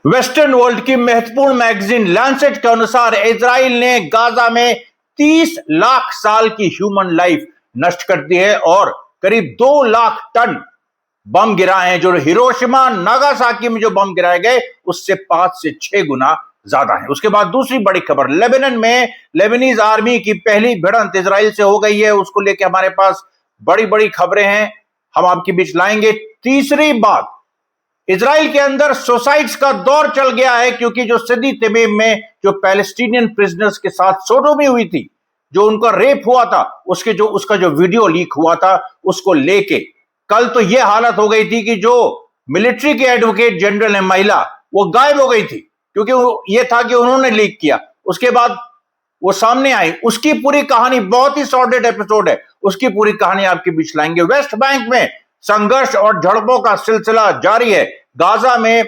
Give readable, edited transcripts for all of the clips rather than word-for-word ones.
Western world की महत्वपूर्ण magazine Lancet के अनुसार इजराइल ने गाजा में 30 लाख साल की ह्यूमन लाइफ नष्ट कर दी है और करीब 2 लाख टन बम गिराए हैं, जो हिरोशिमा नागासाकी में जो बम गिराए गए उससे 5 से 6 गुना ज्यादा है। उसके बाद दूसरी बड़ी खबर, लेबनान में लेबनीज आर्मी की पहली भिड़ंत इजराइल से हो गई है। उसको लेकर हमारे पास बड़ी बड़ी खबरें हैं, हम आपके बीच लाएंगे। तीसरी बात, इजराइल के अंदर सुसाइड्स का दौर चल गया है, क्योंकि जो सिदी तमीम में जो पैलेस्टीनियन प्रिजनर्स के साथ सोडोमी हुई थी, जो उनका रेप हुआ था, उसका जो वीडियो लीक हुआ था, उसको लेके कल तो यह हालत हो गई थी कि जो मिलिट्री के एडवोकेट जनरल है महिला, वो गायब हो गई थी, क्योंकि यह था कि उन्होंने लीक किया। उसके बाद वो सामने आई, उसकी पूरी कहानी, बहुत ही सॉर्टेड एपिसोड है, उसकी पूरी कहानी आपके बीच लाएंगे। वेस्ट बैंक में संघर्ष और झड़पों का सिलसिला जारी है। गाजा में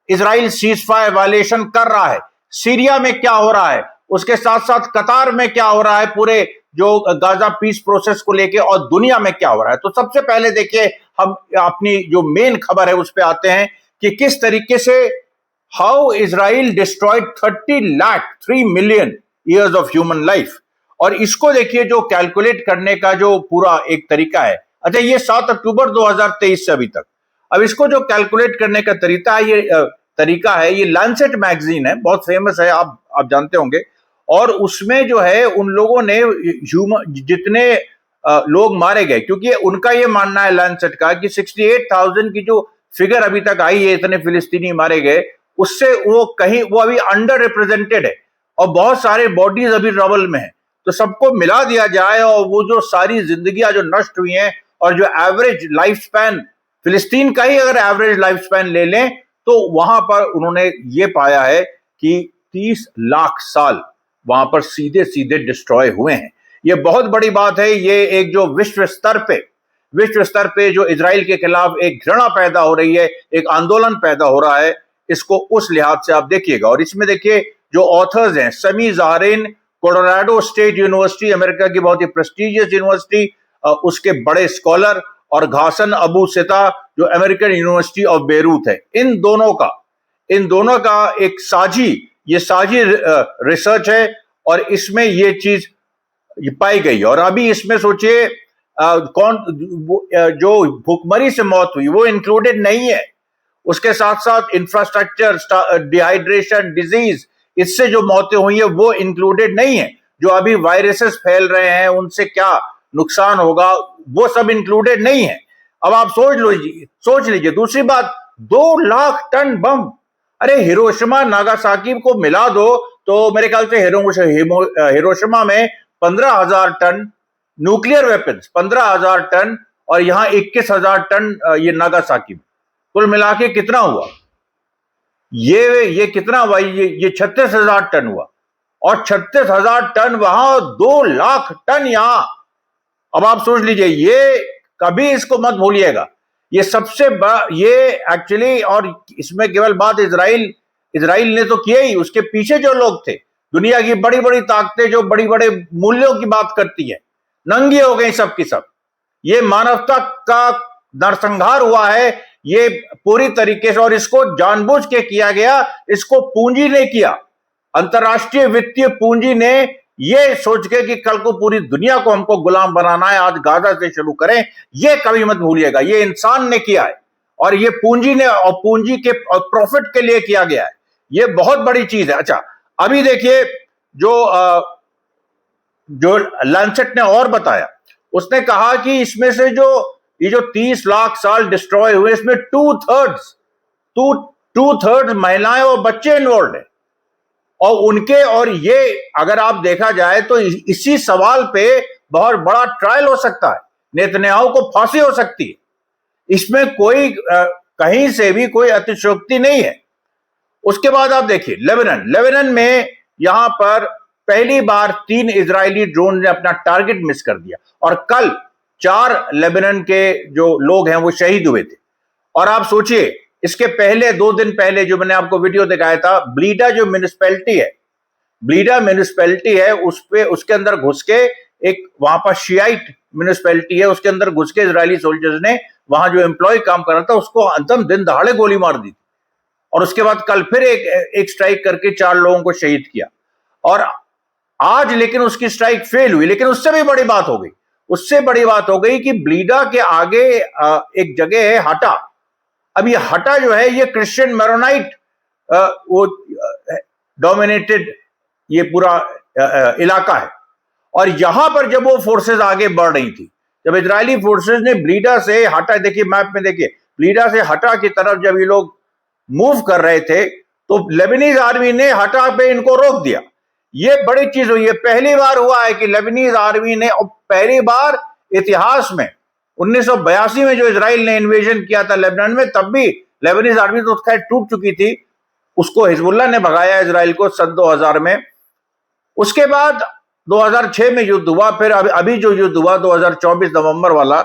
इजराइल सीज फायर वायलेशन कर रहा है। सीरिया में क्या हो रहा है, उसके साथ साथ कतार में क्या हो रहा है, पूरे जो गाजा पीस प्रोसेस को लेके, और दुनिया में क्या हो रहा है। तो सबसे पहले देखिए, हम अपनी जो मेन खबर है उस पर आते हैं कि किस तरीके से how Israel destroyed 3 million years of human life. और इसको देखिए, जो कैलकुलेट करने का जो पूरा एक तरीका है। अच्छा, ये 7 अक्टूबर 2023 से अभी तक, अब इसको जो कैलकुलेट करने का तरीका है, ये लैंसेट मैगजीन है, बहुत फेमस है, आप जानते होंगे। और उसमें जो है उन लोगों ने जितने लोग मारे गए, क्योंकि उनका ये मानना है लैंसेट का कि 68,000 की जो फिगर अभी तक आई है, इतने फिलिस्तीनी मारे गए, उससे वो अभी अंडर रिप्रेजेंटेड है और बहुत सारे बॉडीज अभी रबल में है। तो सबको मिला दिया जाए और वो जो सारी जिंदगियां जो नष्ट हुई हैं, और जो एवरेज लाइफ स्पैन फिलिस्तीन का ही अगर एवरेज लाइफ स्पैन ले लें, तो वहां पर उन्होंने ये पाया है कि 30 लाख साल वहां पर सीधे सीधे डिस्ट्रॉय हुए हैं। ये बहुत बड़ी बात है। ये एक जो विश्व स्तर पे जो इजराइल के खिलाफ एक घृणा पैदा हो रही है, एक आंदोलन पैदा हो रहा है, इसको उस लिहाज से आप देखिएगा। और इसमें देखिए, जो ऑथर्स हैं, समी ज़ाहरीन, कोलोराडो स्टेट यूनिवर्सिटी, अमेरिका की बहुत ही प्रेस्टिजियस यूनिवर्सिटी, उसके बड़े स्कॉलर, और घासन अबू सिता, जो अमेरिकन यूनिवर्सिटी ऑफ बेरूत है। इन दोनों का एक साझी रिसर्च है, और इसमें ये चीज पाई गई। और अभी इसमें सोचिए, जो भूखमरी से मौत हुई वो इंक्लूडेड नहीं है। उसके साथ साथ इंफ्रास्ट्रक्चर, डिहाइड्रेशन, डिजीज, इससे जो मौतें हुई है वो इंक्लूडेड नहीं है। जो अभी वायरसेस फैल रहे हैं, उनसे क्या नुकसान होगा, वो सब इंक्लूडेड नहीं है। अब आप सोच लीजिए। दूसरी बात, 2 लाख टन बम, अरे हिरोशिमा नागासाकी को मिला दो तो मेरे ख्याल से हिरोशिमा में 15,000 टन न्यूक्लियर वेपन्स, 15,000 टन, और यहां 21,000 टन ये नागासाकी में, कुल मिला के कितना हुआ? ये कितना हुआ? ये 36,000 टन हुआ, और 36,000 टन वहां, 2 लाख टन यहां। अब आप सोच लीजिए, ये कभी इसको मत भूलिएगा। ये सबसे बड़ा, ये एक्चुअली, और इसमें केवल बात इजराइल ने तो किया ही, उसके पीछे जो लोग थे, दुनिया की बड़ी बड़ी ताकतें जो बड़ी बड़े मूल्यों की बात करती है, नंगी हो गई सब की सब। ये मानवता का नरसंहार हुआ है, ये पूरी तरीके से, और इसको जानबूझ के किया गया। इसको पूंजी ने किया, अंतरराष्ट्रीय वित्तीय पूंजी ने, ये सोच के कि कल को पूरी दुनिया को हमको गुलाम बनाना है, आज गाजा से शुरू करें। ये कभी मत भूलिएगा, ये इंसान ने किया है, और ये पूंजी ने, और पूंजी के प्रॉफिट के लिए किया गया है। ये बहुत बड़ी चीज है। अच्छा, अभी देखिए, जो लैंसेट ने और बताया, उसने कहा कि इसमें से ये जो 30 लाख साल डिस्ट्रॉय हुए, इसमें टू थर्ड्स महिलाएं और बच्चे इन्वॉल्व है। और ये अगर आप देखा जाए तो इसी सवाल पे बहुत बड़ा ट्रायल हो सकता है, नेतन्याहू को फांसी हो सकती है। इसमें कोई कहीं से भी कोई अतिशयोक्ति नहीं है। उसके बाद आप देखिए, लेबनान में यहां पर पहली बार 3 इजरायली ड्रोन ने अपना टारगेट मिस कर दिया, और कल 4 लेबनान के जो लोग हैं वो शहीद हुए थे। और आप सोचिए, इसके पहले 2 दिन पहले जो मैंने आपको वीडियो दिखाया था, ब्लीडा जो म्युनिसिपैलिटी है, उसके अंदर घुस के, एक वहां पर शियाइट म्युनिसिपैलिटी है, उसके अंदर घुस के इजरायली सोल्जर्स ने, वहां जो एम्प्लॉय काम कर रहा था, उसको अंतिम दिन दहाड़े गोली मार दी। और उसके बाद कल फिर एक स्ट्राइक करके 4 लोगों को शहीद किया, और आज लेकिन उसकी स्ट्राइक फेल हुई। लेकिन उससे भी बड़ी बात हो गई, उससे बड़ी बात हो गई कि ब्लीडा के आगे एक जगह है हटा। अब ये हटा जो है ये क्रिश्चियन मैरोनाइट वो डोमिनेटेड ये पूरा इलाका है, और यहां पर जब वो फोर्सेस आगे बढ़ रही थी, जब इजरायली फोर्सेस ने ब्लीडा से हटा, देखिए मैप में देखिए, ब्लीडा से हटा की तरफ जब ये लोग मूव कर रहे थे तो लेबनीज आर्मी ने हटा पे इनको रोक दिया। ये बड़ी चीज हुई है, पहली बार हुआ है कि लेबनीज आर्मी ने, और पहली बार इतिहास में 1982 में जो इजराइल ने इन्वेजन किया था लेबनान में, तब भी लेबनीज आर्मी तो खैर टूट चुकी थी, उसको हिजबुल्लाह ने भगाया इजराइल को सन 2000 में। उसके बाद 2006 में युद्ध हुआ, फिर अभी जो युद्ध हुआ 2024 नवंबर वाला,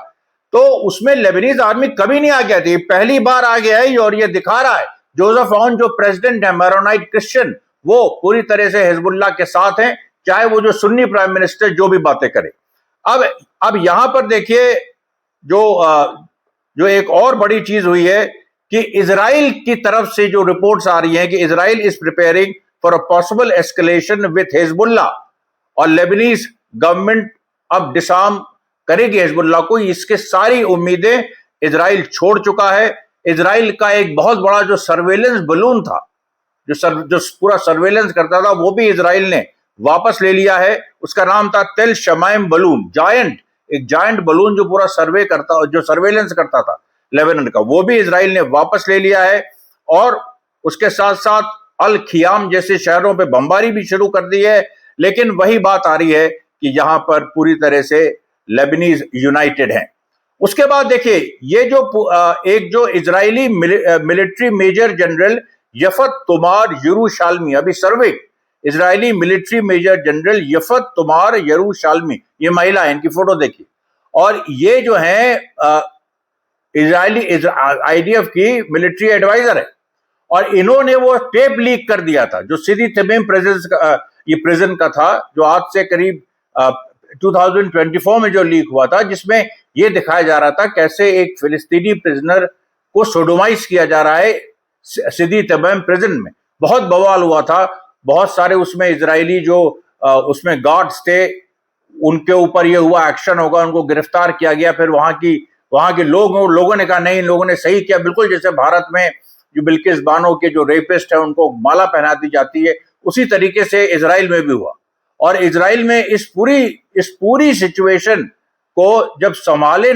तो उसमें लेबनीज आर्मी कभी नहीं आ गया थी, पहली बार आ गया है। और ये दिखा रहा है जोसेफ ऑन जो प्रेसिडेंट है मैरोनाइट क्रिश्चियन, वो पूरी तरह से हिजबुल्लाह के साथ हैं, चाहे वो जो सुन्नी प्राइम मिनिस्टर जो भी बातें करे। अब यहां पर देखिए जो एक और बड़ी चीज हुई है कि इजराइल की तरफ से जो रिपोर्ट्स आ रही हैं कि Israel is preparing for a possible escalation with Hezbollah, और लेबनीज गवर्नमेंट अब डिसआर्म करेगी हिजबुल्लाह को, इसके सारी उम्मीदें इजराइल छोड़ चुका है। इजराइल का एक बहुत बड़ा जो सर्वेलेंस बलून था, जो पूरा सर्वेलेंस करता था, वो भी इजराइल ने वापस ले लिया है। उसका नाम था तेल शमाइम बलून, एक जायंट बलून जो पूरा जो सर्वेलेंस करता था लेबनान का, वो भी इजराइल ने वापस ले लिया है। और उसके साथ साथ अल खियाम जैसे शहरों पे बमबारी भी शुरू कर दी है। लेकिन वही बात आ रही है कि यहां पर पूरी तरह से लेबनीज यूनाइटेड हैं। उसके बाद देखिए ये जो इजरायली मिलिट्री मेजर जनरल यफत तुमार यरूशालमी, अभी सर्वे इजरायली मिलिट्री मेजर जनरल यफत तुमार यरूशालमी, ये महिला है, इनकी फोटो देखिए, और ये जो है इजरायली आईडीएफ की मिलिट्री एडवाइजर है, और इन्होंने वो टेप लीक कर दिया था जो सिदी तमीम प्रिजन का था, जो आज से करीब 2024 में जो लीक हुआ था, जिसमें ये दिखाया जा रहा था कैसे एक फिलिस्तीनी प्रिजनर को सोडोमाइज किया जा रहा है सिदी तमीम प्रिजन में। बहुत बवाल हुआ था, बहुत सारे उसमें इजरायली जो उसमें गार्ड्स थे, उनके ऊपर ये हुआ एक्शन होगा, उनको गिरफ्तार किया गया। फिर वहां के लोगों ने कहा नहीं, इन लोगों ने सही किया, बिल्कुल जैसे भारत में जो बिल्किस बानो के जो रेपिस्ट है उनको माला पहना दी जाती है, उसी तरीके से इजराइल में भी हुआ। और इजराइल में इस पूरी सिचुएशन को जब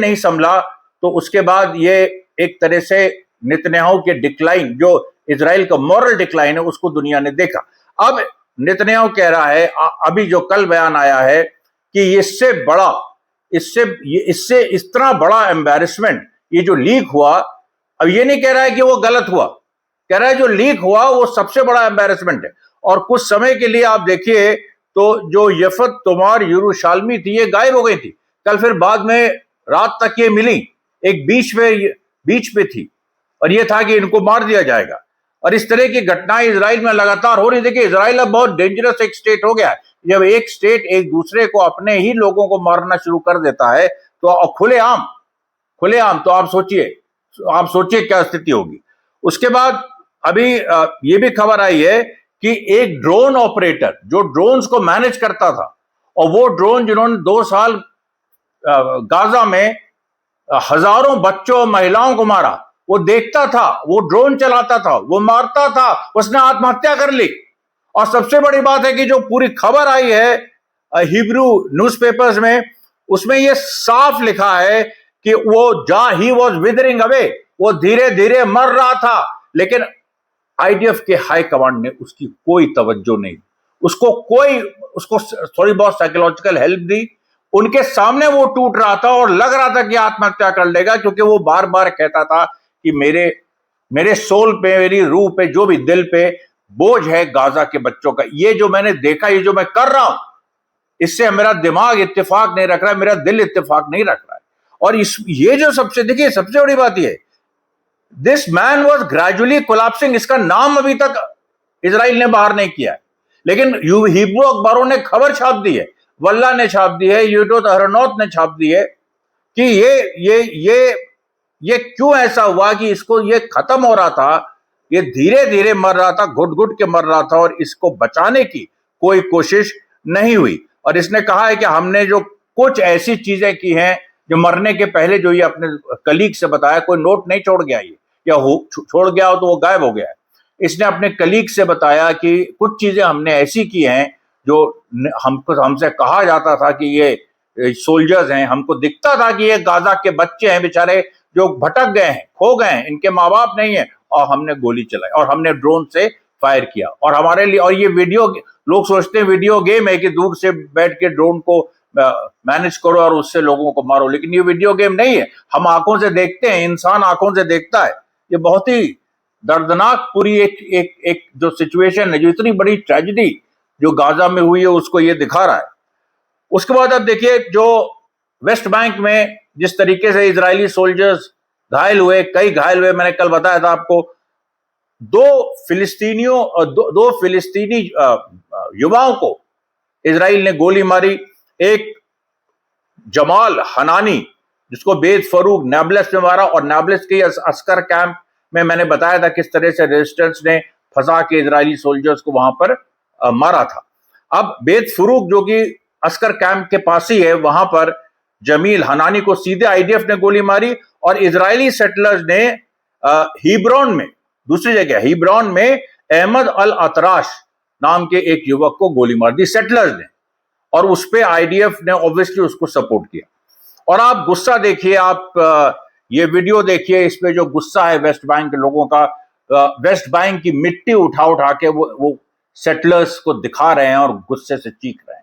नहीं संभला, तो उसके बाद ये एक तरह से नेतन्याहू के डिक्लाइन, जो इजराइल का मॉरल डिक्लाइन है, उसको दुनिया ने देखा। अब नेतन्याहू कह रहा है, अभी जो कल बयान आया है कि इससे इतना बड़ा एम्बैरेसमेंट ये जो लीक हुआ, अब ये नहीं कह रहा है कि वो गलत हुआ, कह रहा है जो लीक हुआ वो सबसे बड़ा एम्बैरेसमेंट है। और कुछ समय के लिए आप देखिए तो जो यफत तुमार यरूशालमी थी ये गायब हो गई थी, कल फिर बाद में रात तक ये मिली, एक बीच पे थी, और ये था कि इनको मार दिया जाएगा। और इस तरह की घटनाएं इजराइल में लगातार हो रही। देखिए इजराइल अब बहुत डेंजरस एक स्टेट हो गया है। जब एक स्टेट एक दूसरे को, अपने ही लोगों को मारना शुरू कर देता है तो खुलेआम तो आप सोचिए क्या स्थिति होगी। उसके बाद अभी ये भी खबर आई है कि एक ड्रोन ऑपरेटर जो ड्रोन्स को मैनेज करता था, और वो ड्रोन जिन्होंने 2 साल गाजा में हजारों बच्चों महिलाओं को मारा, वो देखता था, वो ड्रोन चलाता था, वो मारता था, उसने आत्महत्या कर ली। और सबसे बड़ी बात है कि जो पूरी खबर आई है हिब्रू न्यूज़पेपर्स में, उसमें ये साफ लिखा है कि ही वॉज विदरिंग अवे, वो धीरे धीरे मर रहा था, लेकिन आईडीएफ के हाई कमांड ने उसकी कोई तवज्जो नहीं, उसको थोड़ी बहुत साइकोलॉजिकल हेल्प दी। उनके सामने वो टूट रहा था और लग रहा था कि आत्महत्या कर लेगा, क्योंकि वो बार बार कहता था कि मेरे सोल पे, मेरी रूह पे, जो भी दिल पे बोझ है गाजा के बच्चों का, ये जो मैंने देखा, ये जो मैं कर रहा हूं, इससे मेरा दिमाग इत्तेफाक नहीं रख रहा है, मेरा दिल इत्तेफाक नहीं रख रहा है। और ये जो सबसे बड़ी बात ये, this man was gradually collapsing, इसका नाम अभी तक इजराइल ने बाहर नहीं किया है, लेकिन हिब्रू अखबारों ने खबर छाप दी है, वल्ला ने छाप दी है, यूडोत अहरोनोत ने छाप दी है कि ये क्यों ऐसा हुआ कि इसको ये खत्म हो रहा था ये धीरे धीरे मर रहा था, घुट घुट के मर रहा था और इसको बचाने की कोई कोशिश नहीं हुई। और इसने कहा है कि हमने जो कुछ ऐसी चीजें की हैं जो मरने के पहले, जो ये अपने कलीग से बताया, कोई नोट नहीं छोड़ गया ये, या छोड़ गया हो तो वो गायब हो गया है। इसने अपने कलीग से बताया कि कुछ चीजें हमने ऐसी की हैं जो हमसे कहा जाता था कि ये सोल्जर्स हैं, हमको दिखता था कि ये गाजा के बच्चे हैं बेचारे जो भटक गए हैं, खो गए हैं, इनके माँ बाप नहीं है, और हमने गोली चलाई और हमने ड्रोन से फायर किया। और हमारे लिए, और ये वीडियो, लोग सोचते हैं वीडियो गेम है कि दूर से बैठ के ड्रोन को मैनेज करो और उससे लोगों को मारो, लेकिन ये वीडियो गेम नहीं है। हम आंखों से देखते हैं, इंसान आंखों से देखता है। ये बहुत ही दर्दनाक पूरी एक जो सिचुएशन है, जो इतनी बड़ी ट्रेजेडी जो गाजा में हुई है, उसको ये दिखा रहा है। उसके बाद अब देखिए, जो वेस्ट बैंक में जिस तरीके से इजरायली सोल्जर्स घायल हुए, कई घायल हुए, मैंने कल बताया था आपको, दो फिलिस्तीनी युवाओं को इजराइल ने गोली मारी। एक जमाल हनानी, जिसको बेत फरूक नाब्लस में मारा, और नाब्लस के अस्कर कैंप में मैंने बताया था किस तरह से रेजिस्टेंस ने फंसा के इजरायली सोल्जर्स को वहां पर मारा था। अब बेत फरूक जो कि अस्कर कैंप के पास ही है, वहां पर जमील हनानी को सीधे आईडीएफ ने गोली मारी, और इजरायली सेटलर्स ने हिब्रोन में, दूसरी जगह हिब्रोन में अहमद अल अतराश नाम के एक युवक को गोली मार दी सेटलर्स ने, और उस पे आईडीएफ ने ऑब्वियसली उसको सपोर्ट किया। और आप गुस्सा देखिए, आप ये वीडियो देखिए, इस पे जो गुस्सा है वेस्ट बैंक के लोगों का, वेस्ट बैंक की मिट्टी उठा उठा के वो सेटलर्स को दिखा रहे हैं और गुस्से से चीख रहे हैं।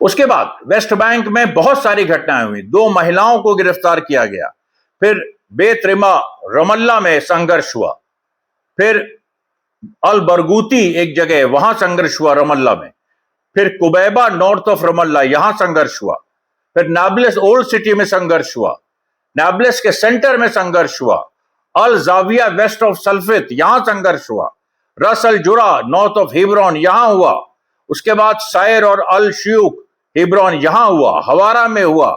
उसके बाद वेस्ट बैंक में बहुत सारी घटनाएं हुई। 2 महिलाओं को गिरफ्तार किया गया, फिर बेतरिमा रमल्ला में संघर्ष हुआ, फिर अल बरगूती एक जगह, वहां संघर्ष हुआ रमल्ला में, फिर कुबैबा नॉर्थ ऑफ रमल्ला, यहां संघर्ष हुआ, फिर नाब्लस ओल्ड सिटी में संघर्ष हुआ, नाब्लस के सेंटर में संघर्ष हुआ, अल जाविया वेस्ट ऑफ सल्फित, यहां संघर्ष हुआ, रस अल जुरा नॉर्थ ऑफ हिब्रोन, यहां हुआ, उसके बाद सायर और अल श्यूक हिब्रोन यहां हुआ, हवारा में हुआ,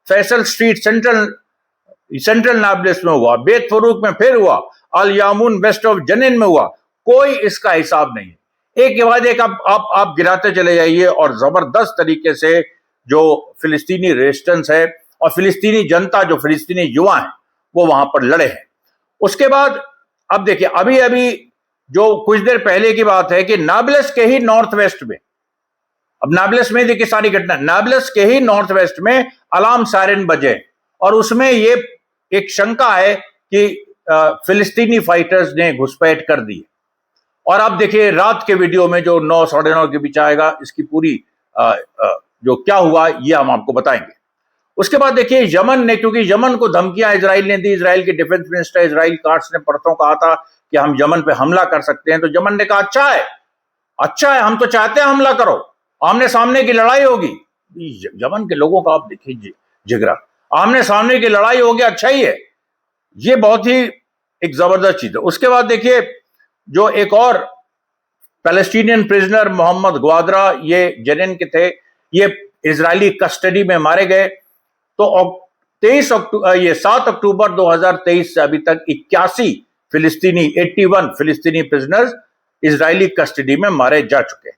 फैसल स्ट्रीट सेंट्रल नाब्लस में हुआ, बेत फरूक में फिर हुआ, अल यामून वेस्ट ऑफ जनिन में हुआ। कोई इसका हिसाब नहीं, एक के बाद एक आप गिराते चले जाइए। और जबरदस्त तरीके से जो फिलिस्तीनी रेजिस्टेंस है और फिलिस्तीनी जनता, जो फिलिस्तीनी युवा हैं, वो वहां पर लड़े हैं। उसके बाद अब देखिए, अभी जो कुछ देर पहले की बात है कि नाब्लस के ही नॉर्थ वेस्ट में, अब नाब्लस में देखिए सारी घटना, नाब्लस के ही नॉर्थ वेस्ट में अलार्म सायरन बजे, और उसमें ये एक शंका है कि फिलिस्तीनी फाइटर्स ने घुसपैठ कर दी। और अब देखिए रात के वीडियो में जो 9 साढ़े 9 के बीच आएगा, इसकी पूरी जो क्या हुआ ये हम आपको बताएंगे। उसके बाद देखिए यमन ने, क्योंकि यमन को धमकियां इजराइल ने दी, इजराइल के डिफेंस मिनिस्टर इजराइल काट्स ने परसों कहा था कि हम यमन पे हमला कर सकते हैं, तो यमन ने कहा अच्छा है, हम तो चाहते हैं हमला करो, आमने सामने की लड़ाई होगी। यमन के लोगों का आप देखिए जिगरा, आमने सामने की लड़ाई होगी, अच्छा ही है। ये बहुत ही एक जबरदस्त चीज है। उसके बाद देखिए, जो एक और पैलेस्टीनियन प्रिजनर मोहम्मद ग्वादरा, ये जनिन के थे, ये इजरायली कस्टडी में मारे गए। तो 7 अक्टूबर 2023 से अभी तक 81 फिलिस्तीनी प्रिजनर्स इजरायली कस्टडी में मारे जा चुके हैं।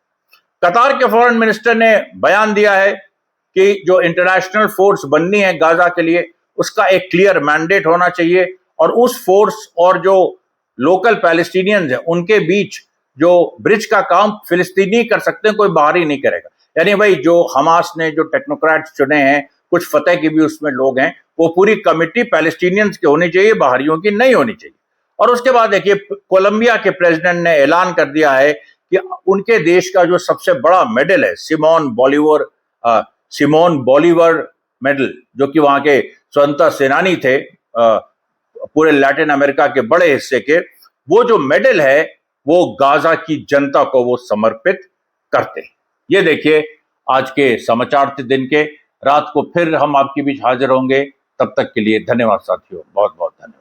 कतार के फॉरेन मिनिस्टर ने बयान दिया है कि जो इंटरनेशनल फोर्स बननी है गाजा के लिए, उसका एक क्लियर मैंडेट होना चाहिए, और उस फोर्स और जो लोकल पैलेस्टीनियंस हैं उनके बीच जो ब्रिज का काम फिलिस्तीनी कर सकते हैं, कोई बाहरी नहीं करेगा। यानी भाई जो हमास ने जो टेक्नोक्रेट्स चुने हैं, कुछ फतेह के भी उसमें लोग हैं, वो पूरी कमिटी पैलेस्टीनियंस की होनी चाहिए, बाहरियों की नहीं होनी चाहिए। और उसके बाद देखिए, कोलंबिया के प्रेसिडेंट ने ऐलान कर दिया है कि उनके देश का जो सबसे बड़ा मेडल है, सिमोन बोलीवर मेडल, जो कि वहां के स्वतंत्रता सेनानी थे पूरे लैटिन अमेरिका के बड़े हिस्से के, वो जो मेडल है वो गाजा की जनता को वो समर्पित करते हैं। ये देखिए आज के समाचार थे दिन के। रात को फिर हम आपके बीच हाजिर होंगे। तब तक के लिए धन्यवाद साथियों, बहुत बहुत धन्यवाद।